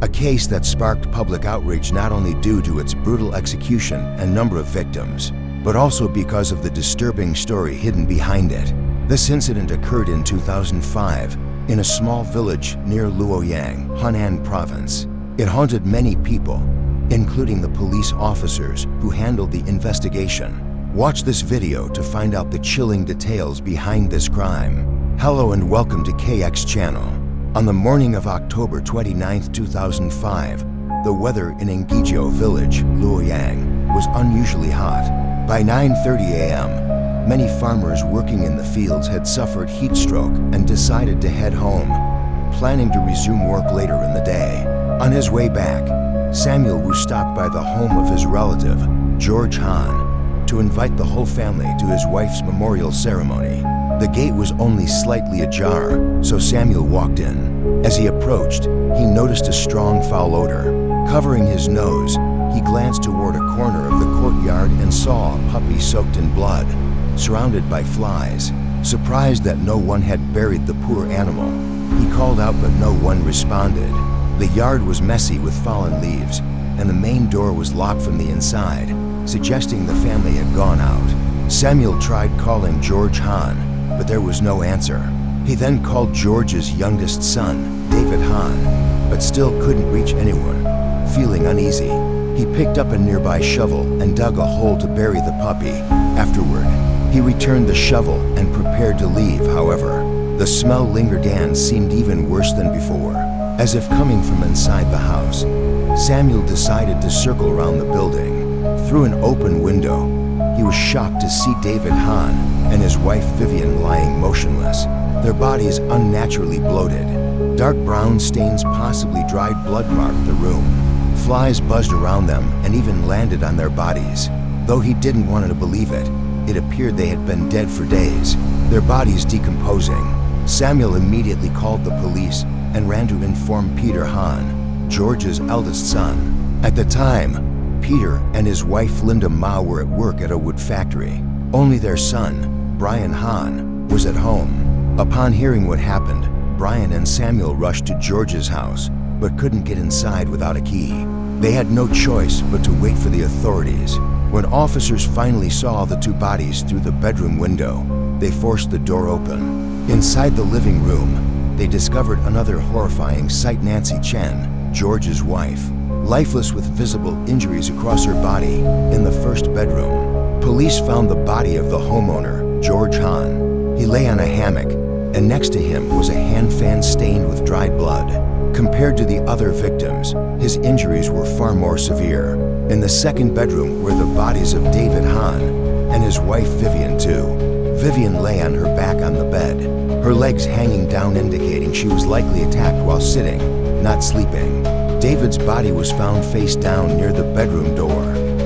case that sparked public outrage not only due to its brutal execution and number of victims, but also because of the disturbing story hidden behind it. This incident occurred in 2005 in a small village near Luoyang, Henan province. It haunted many people, including the police officers who handled the investigation. Watch this video to find out the chilling details behind this crime. Hello and welcome to KX channel. On the morning of October 29, 2005, the weather in Engizhou village, Luoyang, was unusually hot. By 9:30 a.m., many farmers working in the fields had suffered heat stroke and decided to head home, planning to resume work later in the day. On his way back, Samuel was stopped by the home of his relative, George Han, to invite the whole family to his wife's memorial ceremony. The gate was only slightly ajar, so Samuel walked in. As he approached, he noticed a strong foul odor. Covering his nose, he glanced toward a corner of the courtyard and saw a puppy soaked in blood, surrounded by flies. Surprised that no one had buried the poor animal, he called out but no one responded. The yard was messy with fallen leaves, and the main door was locked from the inside, suggesting the family had gone out. Samuel tried calling George Han, but there was no answer. He then called George's youngest son, David Han, but still couldn't reach anyone. Feeling uneasy, he picked up a nearby shovel and dug a hole to bury the puppy. Afterward, he returned the shovel and prepared to leave. However, the smell lingered and seemed even worse than before, as if coming from inside the house. Samuel decided to circle around the building. Through an open window, he was shocked to see David Han and his wife Vivian lying motionless, their bodies unnaturally bloated. Dark brown stains, possibly dried blood, marked the room. Flies buzzed around them and even landed on their bodies. Though he didn't want to believe it, it appeared they had been dead for days, their bodies decomposing. Samuel immediately called the police and ran to inform Peter Han, George's eldest son. At the time, Peter and his wife Linda Ma were at work at a wood factory. Only their son, Brian Han, was at home. Upon hearing what happened, Brian and Samuel rushed to George's house, but couldn't get inside without a key. They had no choice but to wait for the authorities. When officers finally saw the two bodies through the bedroom window, they forced the door open. Inside the living room, they discovered another horrifying sight. Nancy Chen, George's wife, lifeless with visible injuries across her body, in the first bedroom. Police found the body of the homeowner, George Han. He lay on a hammock, and next to him was a hand fan stained with dried blood. Compared to the other victims, his injuries were far more severe. In the second bedroom were the bodies of David Han and his wife Vivian too. Vivian lay on her back on the bed, her legs hanging down, indicating she was likely attacked while sitting, not sleeping. David's body was found face down near the bedroom door.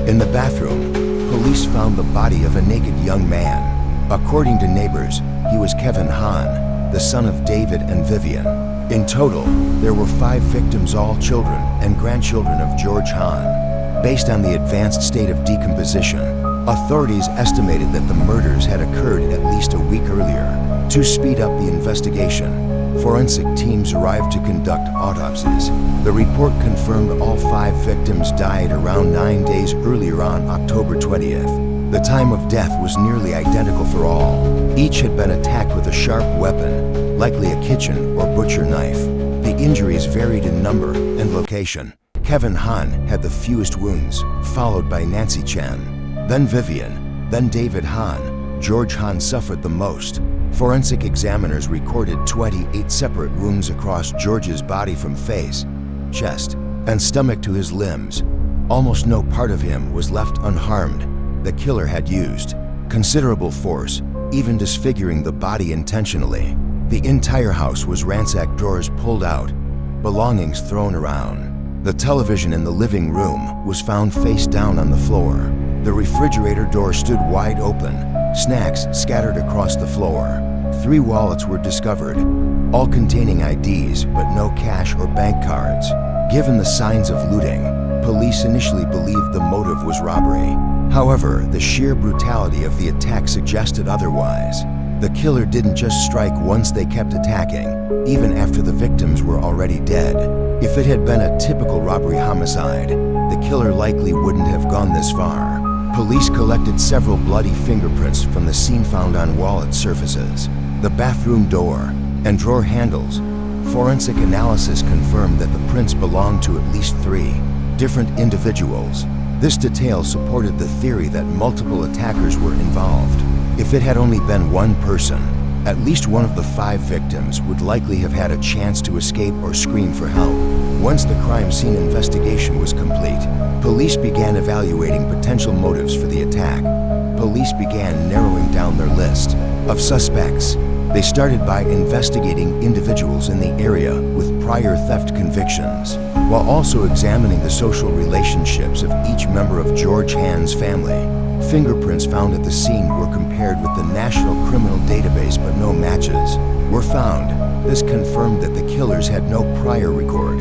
In the bathroom, police found the body of a naked young man. According to neighbors, he was Kevin Han, the son of David and Vivian. In total, there were 5 victims, all children and grandchildren of George Han. Based on the advanced state of decomposition, authorities estimated that the murders had occurred at least a week earlier. To speed up the investigation, forensic teams arrived to conduct autopsies. The report confirmed all 5 victims died around 9 days earlier on October 20th. The time of death was nearly identical for all. Each had been attacked with a sharp weapon, likely a kitchen or butcher knife. The injuries varied in number and location. Kevin Han had the fewest wounds, followed by Nancy Chen, then Vivian, then David Han. George Han suffered the most. Forensic examiners recorded 28 separate wounds across George's body from face, chest, and stomach to his limbs. Almost no part of him was left unharmed. The killer had used considerable force, even disfiguring the body intentionally. The entire house was ransacked, drawers pulled out, belongings thrown around. The television in the living room was found face down on the floor. The refrigerator door stood wide open, snacks scattered across the floor. 3 wallets were discovered, all containing IDs but no cash or bank cards. Given the signs of looting, police initially believed the motive was robbery. However, the sheer brutality of the attack suggested otherwise. The killer didn't just strike once, they kept attacking, even after the victims were already dead. If it had been a typical robbery homicide, the killer likely wouldn't have gone this far. Police collected several bloody fingerprints from the scene found on wallet surfaces, the bathroom door, and drawer handles. Forensic analysis confirmed that the prints belonged to at least 3 different individuals. This detail supported the theory that multiple attackers were involved. If it had only been one person, at least one of the 5 victims would likely have had a chance to escape or scream for help. Once the crime scene investigation was complete, police began evaluating potential motives for the attack. Police began narrowing down their list of suspects. They started by investigating individuals in the area with prior theft convictions, while also examining the social relationships of each member of George Han's family. Fingerprints found at the scene were compared with the National Criminal Database, but no matches were found. This confirmed that the killers had no prior record.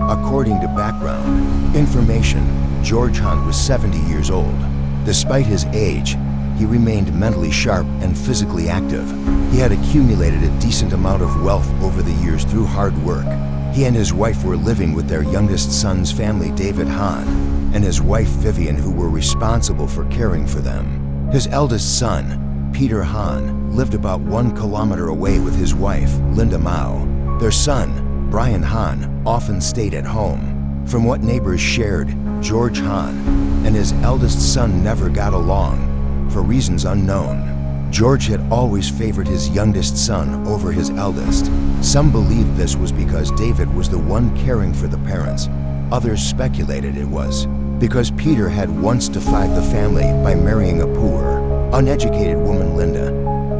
According to background information, George Han was 70 years old. Despite his age, he remained mentally sharp and physically active. He had accumulated a decent amount of wealth over the years through hard work. He and his wife were living with their youngest son's family, David Han, and his wife Vivian, who were responsible for caring for them. His eldest son, Peter Han, lived about 1 kilometer away with his wife, Linda Mao. Their son, Brian Han, often stayed at home. From what neighbors shared, George Han and his eldest son never got along, for reasons unknown. George had always favored his youngest son over his eldest. Some believed this was because David was the one caring for the parents. Others speculated it was because Peter had once defied the family by marrying a poor, uneducated woman, Linda.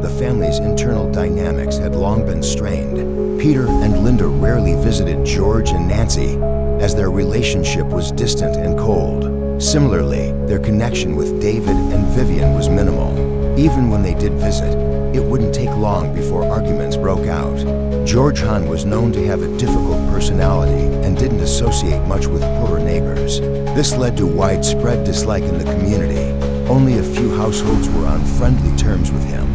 The family's internal dynamics had long been strained. Peter and Linda rarely visited George and Nancy, as their relationship was distant and cold. Similarly, their connection with David and Vivian was minimal. Even when they did visit, it wouldn't take long before arguments broke out. George Han was known to have a difficult personality and didn't associate much with poorer neighbors. This led to widespread dislike in the community. Only a few households were on friendly terms with him.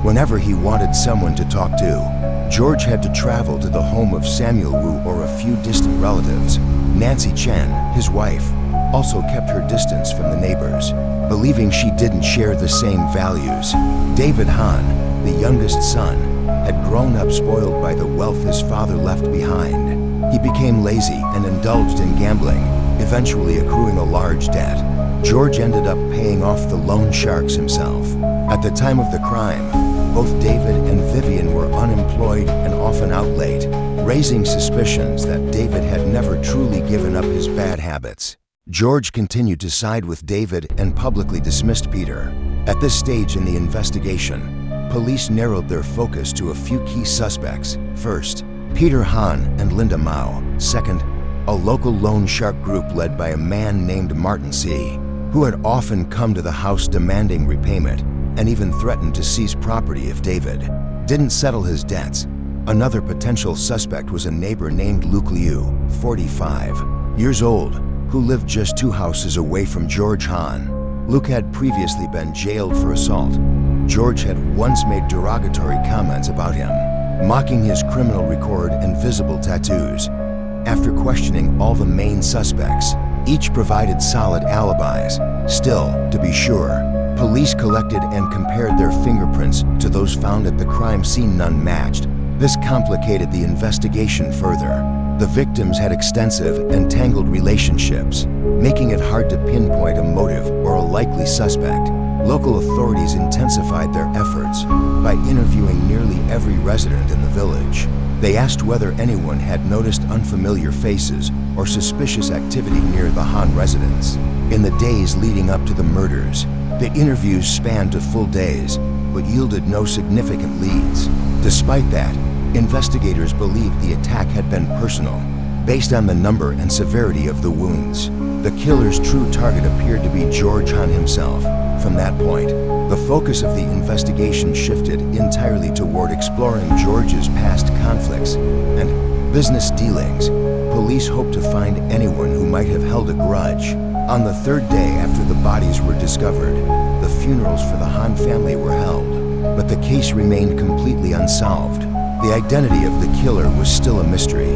Whenever he wanted someone to talk to, George had to travel to the home of Samuel Wu or a few distant relatives. Nancy Chen, his wife, also kept her distance from the neighbors, believing she didn't share the same values. David Han, the youngest son, had grown up spoiled by the wealth his father left behind. He became lazy and indulged in gambling, eventually accruing a large debt. George ended up paying off the loan sharks himself. At the time of the crime, both David and Vivian were unemployed and often out late, raising suspicions that David had never truly given up his bad habits. George continued to side with David and publicly dismissed Peter. At this stage in the investigation, police narrowed their focus to a few key suspects. First, Peter Han and Linda Mao. Second, a local loan shark group led by a man named Martin C., who had often come to the house demanding repayment and even threatened to seize property if David didn't settle his debts. Another potential suspect was a neighbor named Luke Liu, 45 years old, who lived just 2 houses away from George Han. Luke had previously been jailed for assault. George had once made derogatory comments about him, mocking his criminal record and visible tattoos. After questioning all the main suspects, each provided solid alibis. Still, to be sure, police collected and compared their fingerprints to those found at the crime scene. None matched. This complicated the investigation further. The victims had extensive and tangled relationships, making it hard to pinpoint a motive or a likely suspect. Local authorities intensified their efforts by interviewing nearly every resident in the village. They asked whether anyone had noticed unfamiliar faces or suspicious activity near the Han residence. In the days leading up to the murders, the interviews spanned to full days, but yielded no significant leads. Despite that, investigators believed the attack had been personal, based on the number and severity of the wounds. The killer's true target appeared to be George Han himself. From that point, the focus of the investigation shifted entirely toward exploring George's past conflicts and business dealings. Police hoped to find anyone who might have held a grudge. On the 3rd day after the bodies were discovered, the funerals for the Han family were held, but the case remained completely unsolved. The identity of the killer was still a mystery.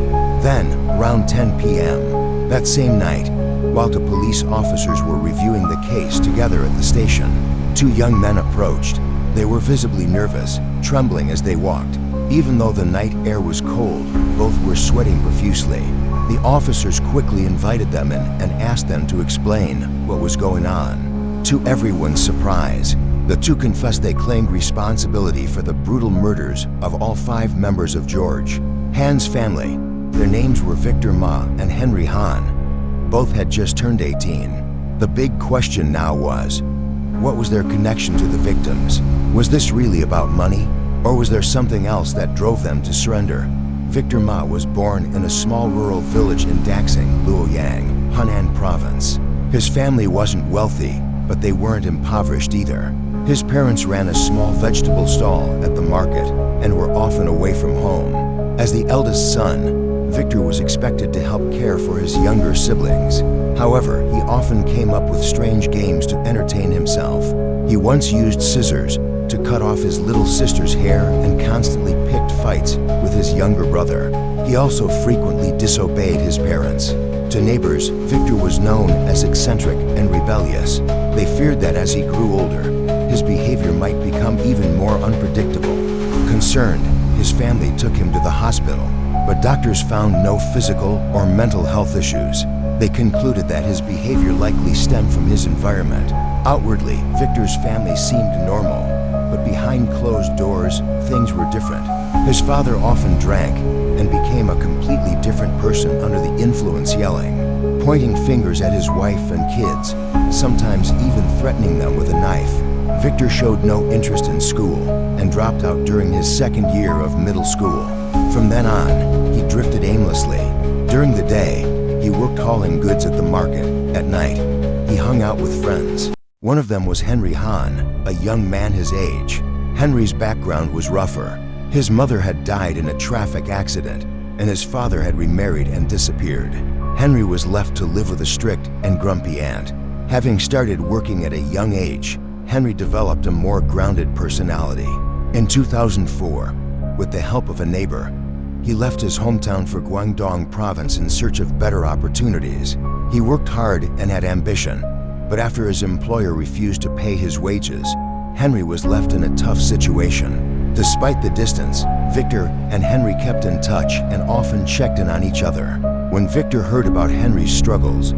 Then, around 10 p.m. that same night, while the police officers were reviewing the case together at the station, two young men approached. They were visibly nervous, trembling as they walked. Even though the night air was cold, both were sweating profusely. The officers quickly invited them in and asked them to explain what was going on. To everyone's surprise, the two confessed they claimed responsibility for the brutal murders of all 5 members of George Han's family. Their names were Victor Ma and Henry Han. Both had just turned 18. The big question now was, what was their connection to the victims? Was this really about money? Or was there something else that drove them to surrender? Victor Ma was born in a small rural village in Daxing, Luoyang, Henan province. His family wasn't wealthy, but they weren't impoverished either. His parents ran a small vegetable stall at the market and were often away from home. As the eldest son, Victor was expected to help care for his younger siblings. However, he often came up with strange games to entertain himself. He once used scissors to cut off his little sister's hair and constantly picked fights with his younger brother. He also frequently disobeyed his parents. To neighbors, Victor was known as eccentric and rebellious. They feared that as he grew older, his behavior might become even more unpredictable. Concerned, his family took him to the hospital, but doctors found no physical or mental health issues. They concluded that his behavior likely stemmed from his environment. Outwardly, Victor's family seemed normal, but behind closed doors, things were different. His father often drank and became a completely different person under the influence, yelling, pointing fingers at his wife and kids, sometimes even threatening them with a knife. Victor showed no interest in school and dropped out during his second year of middle school. From then on, he drifted aimlessly. During the day, he worked hauling goods at the market. At night, he hung out with friends. One of them was Henry Han, a young man his age. Henry's background was rougher. His mother had died in a traffic accident, and his father had remarried and disappeared. Henry was left to live with a strict and grumpy aunt. Having started working at a young age, Henry developed a more grounded personality. In 2004, with the help of a neighbor, he left his hometown for Guangdong province in search of better opportunities. He worked hard and had ambition, but after his employer refused to pay his wages, Henry was left in a tough situation. Despite the distance, Victor and Henry kept in touch and often checked in on each other. When Victor heard about Henry's struggles,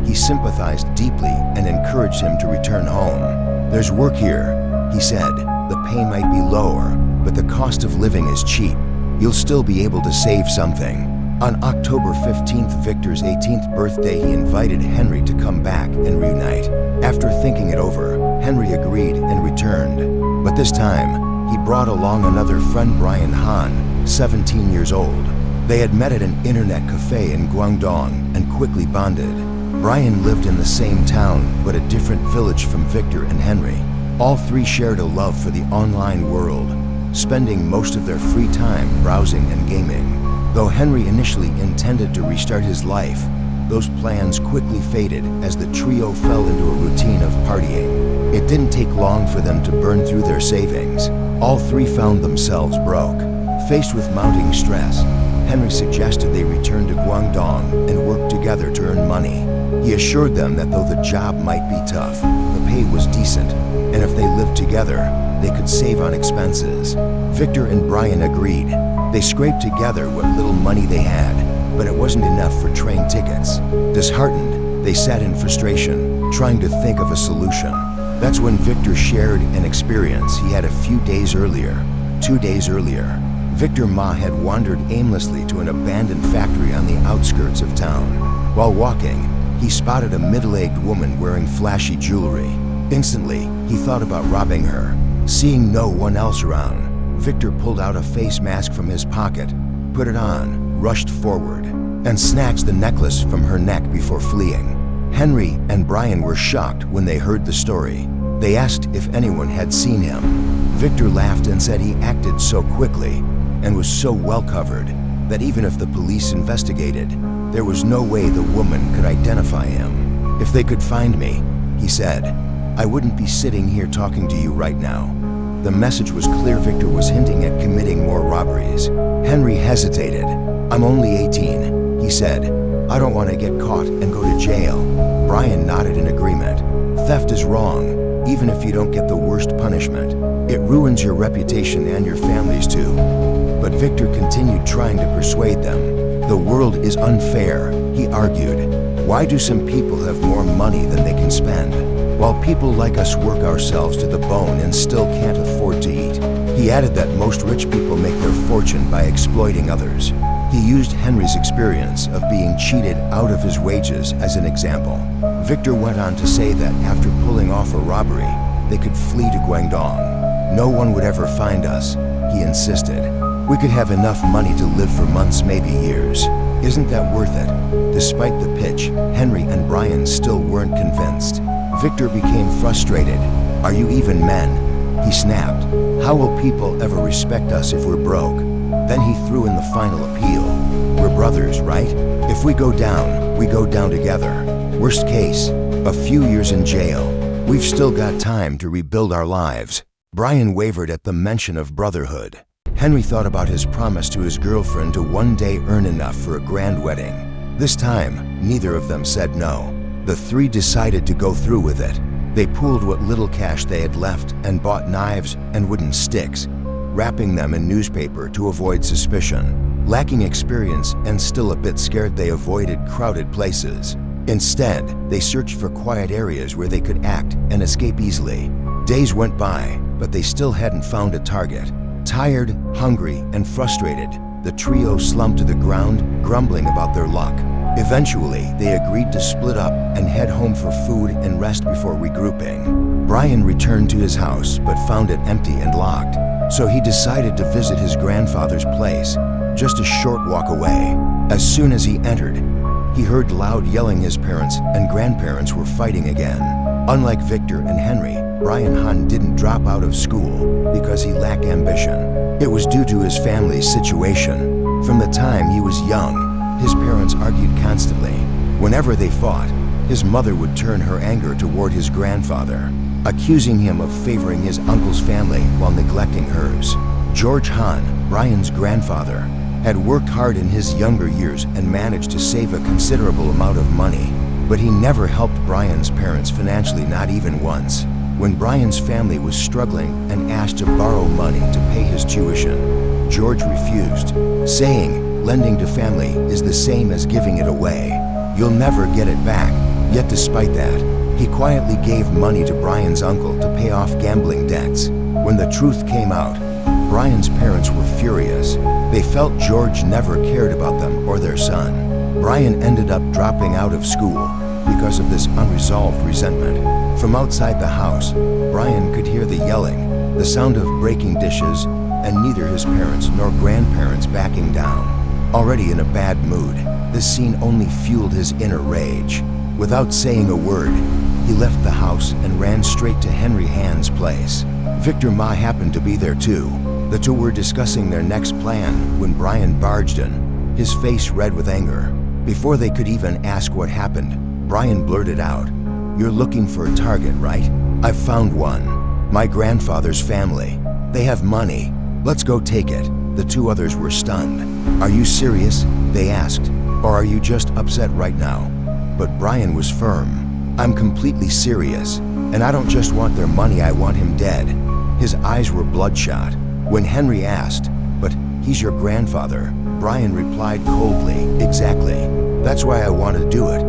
he sympathized deeply and encouraged him to return home. "There's work here," he said. "The pay might be lower, but the cost of living is cheap. You'll still be able to save something." On October 15th, Victor's 18th birthday, he invited Henry to come back and reunite. After thinking it over, Henry agreed and returned. But this time, he brought along another friend, Brian Han, 17 years old. They had met at an internet cafe in Guangdong and quickly bonded. Brian lived in the same town, but a different village from Victor and Henry. All three shared a love for the online world, spending most of their free time browsing and gaming. Though Henry initially intended to restart his life, those plans quickly faded as the trio fell into a routine of partying. It didn't take long for them to burn through their savings. All three found themselves broke. Faced with mounting stress, Henry suggested they return to Guangdong and work together to earn money. He assured them that though the job might be tough, the pay was decent, and if they lived together, they could save on expenses. Victor and Brian agreed. They scraped together what little money they had, but it wasn't enough for train tickets. Disheartened, they sat in frustration, trying to think of a solution. That's when Victor shared an experience he had a few days earlier. 2 days earlier, Victor Ma had wandered aimlessly to an abandoned factory on the outskirts of town. While walking, he spotted a middle-aged woman wearing flashy jewelry. Instantly, he thought about robbing her. Seeing no one else around, Victor pulled out a face mask from his pocket, put it on, rushed forward, and snatched the necklace from her neck before fleeing. Henry and Brian were shocked when they heard the story. They asked if anyone had seen him. Victor laughed and said he acted so quickly and was so well covered that even if the police investigated, there was no way the woman could identify him. "If they could find me," he said, "I wouldn't be sitting here talking to you right now." The message was clear. Victor was hinting at committing more robberies. Henry hesitated. "I'm only 18. he said. "I don't want to get caught and go to jail." Brian nodded in agreement. "Theft is wrong, even if you don't get the worst punishment. It ruins your reputation and your family's too." But Victor continued trying to persuade them. "The world is unfair," he argued. "Why do some people have more money than they can spend, while people like us work ourselves to the bone and still can't afford to eat?" He added that most rich people make their fortune by exploiting others. He used Henry's experience of being cheated out of his wages as an example. Victor went on to say that after pulling off a robbery, they could flee to Guangdong. "No one would ever find us," he insisted. "We could have enough money to live for months, maybe years. Isn't that worth it?" Despite the pitch, Henry and Brian still weren't convinced. Victor became frustrated. "Are you even men?" he snapped. "How will people ever respect us if we're broke?" Then he threw in the final appeal. "We're brothers, right? If we go down together. Worst case, a few years in jail. We've still got time to rebuild our lives." Brian wavered at the mention of brotherhood. Henry thought about his promise to his girlfriend to one day earn enough for a grand wedding. This time, neither of them said no. The three decided to go through with it. They pooled what little cash they had left and bought knives and wooden sticks, wrapping them in newspaper to avoid suspicion. Lacking experience and still a bit scared, they avoided crowded places. Instead, they searched for quiet areas where they could act and escape easily. Days went by, but they still hadn't found a target. Tired, hungry, and frustrated, the trio slumped to the ground, grumbling about their luck. Eventually, they agreed to split up and head home for food and rest before regrouping. Brian returned to his house but found it empty and locked, so he decided to visit his grandfather's place, just a short walk away. As soon as he entered, he heard loud yelling. His parents and grandparents were fighting again. Unlike Victor and Henry, Brian Han didn't drop out of school because he lacked ambition. It was due to his family's situation. From the time he was young, his parents argued constantly. Whenever they fought, his mother would turn her anger toward his grandfather, accusing him of favoring his uncle's family while neglecting hers. George Han, Brian's grandfather, had worked hard in his younger years and managed to save a considerable amount of money, but he never helped Brian's parents financially, not even once. When Brian's family was struggling and asked to borrow money to pay his tuition, George refused, saying, "Lending to family is the same as giving it away. You'll never get it back." Yet despite that, he quietly gave money to Brian's uncle to pay off gambling debts. When the truth came out, Brian's parents were furious. They felt George never cared about them or their son. Brian ended up dropping out of school because of this unresolved resentment. From outside the house, Brian could hear the yelling, the sound of breaking dishes, and neither his parents nor grandparents backing down. Already in a bad mood, this scene only fueled his inner rage. Without saying a word, he left the house and ran straight to Henry Han's place. Victor Ma happened to be there too. The two were discussing their next plan when Brian barged in, his face red with anger. Before they could even ask what happened, Brian blurted out, "You're looking for a target, right? I've found one. My grandfather's family. They have money. Let's go take it." The two others were stunned. "Are you serious?" they asked. "Or are you just upset right now?" But Brian was firm. "I'm completely serious, and I don't just want their money, I want him dead." His eyes were bloodshot. When Henry asked, "But he's your grandfather," Brian replied coldly, "Exactly. That's why I want to do it."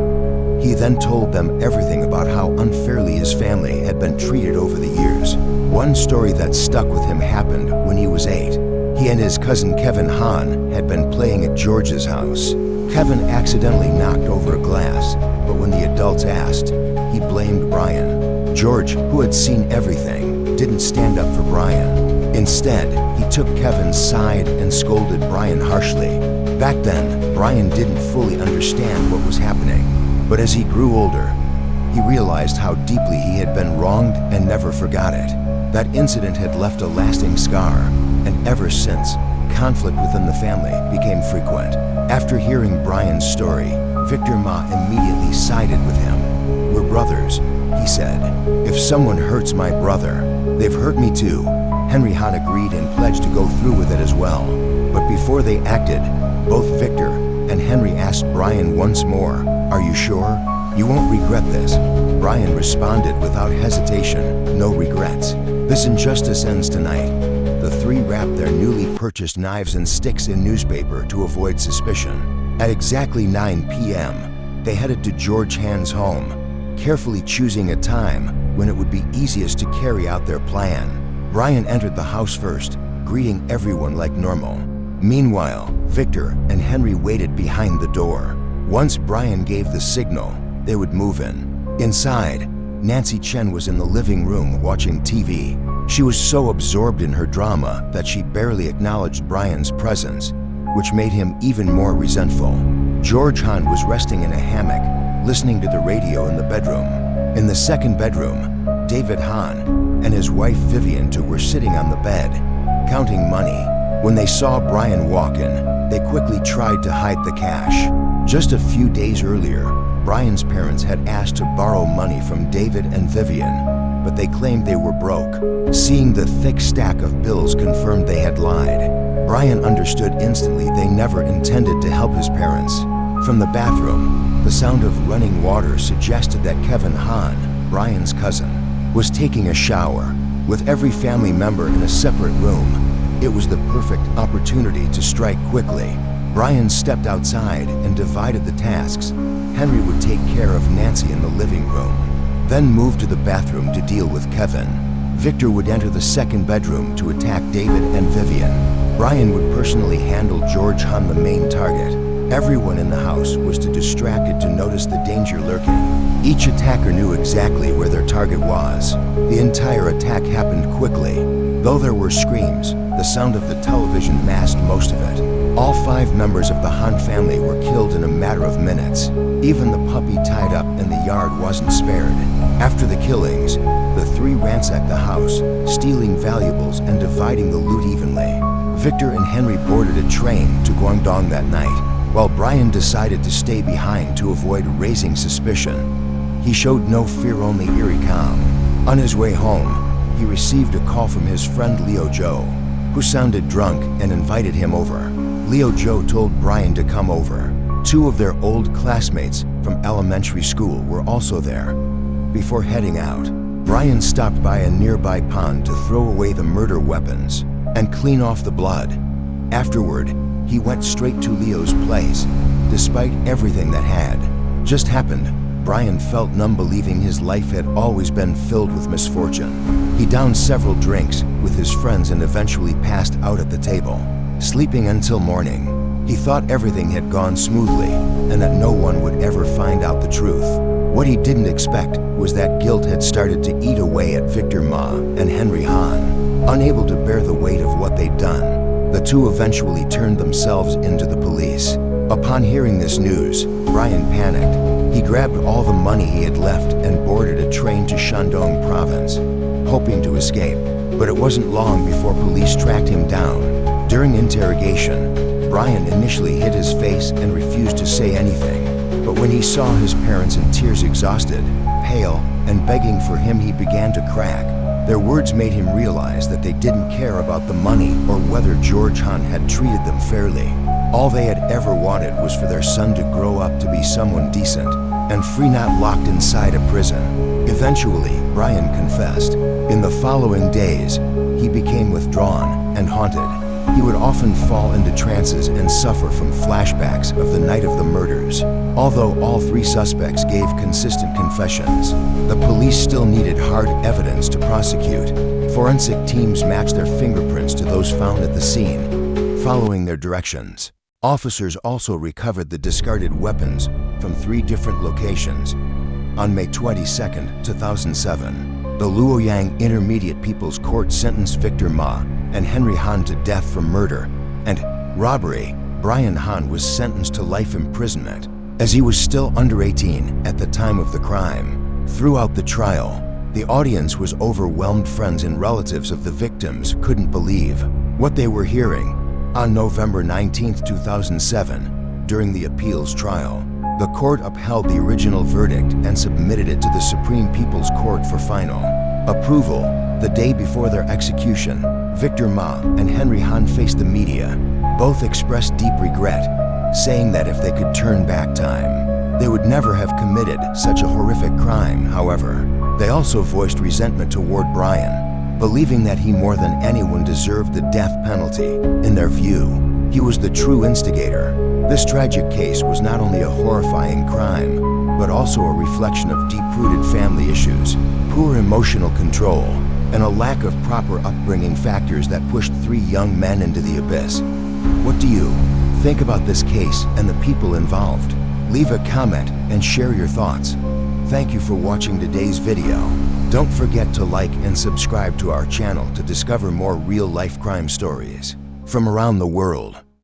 He then told them everything about how unfairly his family had been treated over the years. One story that stuck with him happened when he was 8. He and his cousin Kevin Han had been playing at George's house. Kevin accidentally knocked over a glass, but when the adults asked, he blamed Brian. George, who had seen everything, didn't stand up for Brian. Instead, he took Kevin's side and scolded Brian harshly. Back then, Brian didn't fully understand what was happening. But as he grew older, he realized how deeply he had been wronged and never forgot it. That incident had left a lasting scar, and ever since, conflict within the family became frequent. After hearing Brian's story, Victor Ma immediately sided with him. "We're brothers," he said. "If someone hurts my brother, they've hurt me too." Henry Han agreed and pledged to go through with it as well. But before they acted, both Victor and Henry asked Brian once more, "Are you sure? You won't regret this." Brian responded without hesitation, "No regrets. This injustice ends tonight." The three wrapped their newly purchased knives and sticks in newspaper to avoid suspicion. At exactly 9 p.m., they headed to George Han's home, carefully choosing a time when it would be easiest to carry out their plan. Brian entered the house first, greeting everyone like normal. Meanwhile, Victor and Henry waited behind the door. Once Brian gave the signal, they would move in. Inside, Nancy Chen was in the living room watching TV. She was so absorbed in her drama that she barely acknowledged Brian's presence, which made him even more resentful. George Han was resting in a hammock, listening to the radio in the bedroom. In the second bedroom, David Han and his wife Vivian too were sitting on the bed, counting money. When they saw Brian walk in, they quickly tried to hide the cash. Just a few days earlier, Brian's parents had asked to borrow money from David and Vivian, but they claimed they were broke. Seeing the thick stack of bills confirmed they had lied. Brian understood instantly they never intended to help his parents. From the bathroom, the sound of running water suggested that Kevin Han, Brian's cousin, was taking a shower. With every family member in a separate room, it was the perfect opportunity to strike quickly. Brian stepped outside and divided the tasks. Henry would take care of Nancy in the living room, then move to the bathroom to deal with Kevin. Victor would enter the second bedroom to attack David and Vivian. Brian would personally handle George Han, the main target. Everyone in the house was too distracted to notice the danger lurking. Each attacker knew exactly where their target was. The entire attack happened quickly. Though there were screams, the sound of the television masked most of it. All 5 members of the Han family were killed in a matter of minutes. Even the puppy tied up in the yard wasn't spared. After the killings, the 3 ransacked the house, stealing valuables and dividing the loot evenly. Victor and Henry boarded a train to Guangdong that night, while Brian decided to stay behind to avoid raising suspicion. He showed no fear, only eerie calm. On his way home, he received a call from his friend Leo Zhou, who sounded drunk and invited him over. Leo Zhou told Brian to come over. 2 of their old classmates from elementary school were also there. Before heading out, Brian stopped by a nearby pond to throw away the murder weapons and clean off the blood. Afterward, he went straight to Leo's place. Despite everything that had just happened, Brian felt numb, believing his life had always been filled with misfortune. He downed several drinks with his friends and eventually passed out at the table, sleeping until morning. He thought everything had gone smoothly and that no one would ever find out the truth. What he didn't expect was that guilt had started to eat away at Victor Ma and Henry Han. Unable to bear the weight of what they'd done, the 2 eventually turned themselves into the police. Upon hearing this news, Brian panicked. He grabbed all the money he had left and boarded a train to Shandong province, hoping to escape. But it wasn't long before police tracked him down. During interrogation, Brian initially hid his face and refused to say anything. But when he saw his parents in tears, exhausted, pale, and begging for him, he began to crack. Their words made him realize that they didn't care about the money or whether George Han had treated them fairly. All they had ever wanted was for their son to grow up to be someone decent and free, not locked inside a prison. Eventually, Brian confessed. In the following days, he became withdrawn and haunted. He would often fall into trances and suffer from flashbacks of the night of the murders. Although all 3 suspects gave consistent confessions, the police still needed hard evidence to prosecute. Forensic teams matched their fingerprints to those found at the scene, following their directions. Officers also recovered the discarded weapons from 3 different locations. On May 22, 2007, the Luoyang Intermediate People's Court sentenced Victor Ma and Henry Han to death for murder and robbery. Brian Han was sentenced to life imprisonment, as he was still under 18 at the time of the crime. Throughout the trial, the audience was overwhelmed. Friends and relatives of the victims couldn't believe what they were hearing. On November 19, 2007, during the appeals trial, the court upheld the original verdict and submitted it to the Supreme People's Court for final approval. The day before their execution, Victor Ma and Henry Han faced the media. Both expressed deep regret saying that if they could turn back time, they would never have committed such a horrific crime. However, they also voiced resentment toward Brian, believing that he more than anyone deserved the death penalty. In their view, he was the true instigator. This tragic case was not only a horrifying crime, but also a reflection of deep-rooted family issues, poor emotional control, and a lack of proper upbringing, factors that pushed 3 young men into the abyss. What do you think about this case and the people involved? Leave a comment and share your thoughts. Thank you for watching today's video. Don't forget to like and subscribe to our channel to discover more real-life crime stories from around the world.